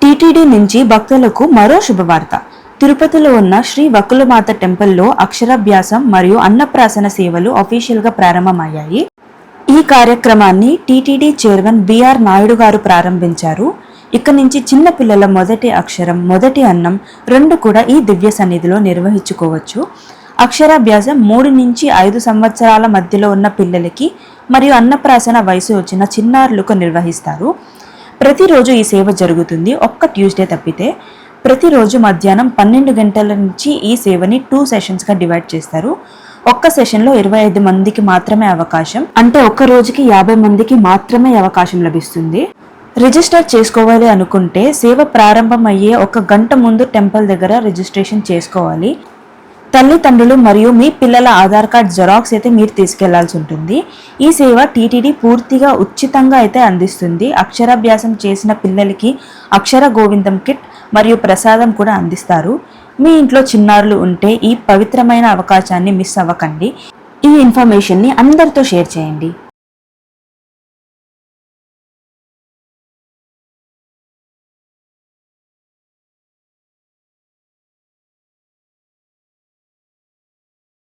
TTD నుంచి భక్తులకు మరో శుభవార్త. తిరుపతిలో ఉన్న శ్రీ వకులమాత టెంపుల్లో అక్షరాభ్యాసం మరియు అన్నప్రాసన సేవలు అఫీషియల్గా ప్రారంభమయ్యాయి. ఈ కార్యక్రమాన్ని టీటీడీ చైర్మన్ బిఆర్ నాయుడు గారు ప్రారంభించారు. ఇక నుంచి చిన్న పిల్లల మొదటి అక్షరం, మొదటి అన్నం రెండు కూడా ఈ దివ్య సన్నిధిలో నిర్వహించుకోవచ్చు. అక్షరాభ్యాసం 3 నుంచి 5 సంవత్సరాల మధ్యలో ఉన్న పిల్లలకి మరియు అన్నప్రాసన వయసు వచ్చిన చిన్నారులకు నిర్వహిస్తారు. ప్రతిరోజు ఈ సేవ జరుగుతుంది, ఒక్క ట్యూస్డే తప్పితే. ప్రతిరోజు మధ్యాహ్నం 12 గంటల నుంచి ఈ సేవని 2 సెషన్స్గా డివైడ్ చేస్తారు. ఒక్క సెషన్లో 25 మందికి మాత్రమే అవకాశం, అంటే ఒక్క రోజుకి 50 మందికి మాత్రమే అవకాశం లభిస్తుంది. రిజిస్టర్ చేసుకోవాలి అనుకుంటే సేవ ప్రారంభమయ్యే 1 గంట ముందు టెంపుల్ దగ్గర రిజిస్ట్రేషన్ చేసుకోవాలి. తల్లిదండ్రులు మరియు మీ పిల్లల ఆధార్ కార్డ్ జెరాక్స్ అయితే మీరు తీసుకెళ్లాల్సి ఉంటుంది. ఈ సేవ టీటీడీ పూర్తిగా ఉచితంగా అయితే అందిస్తుంది. అక్షరాభ్యాసం చేసిన పిల్లలకి అక్షర గోవిందం కిట్ మరియు ప్రసాదం కూడా అందిస్తారు. మీ ఇంట్లో చిన్నారులు ఉంటే ఈ పవిత్రమైన అవకాశాన్ని మిస్ అవ్వకండి. ఈ ఇన్ఫర్మేషన్ని అందరితో షేర్ చేయండి.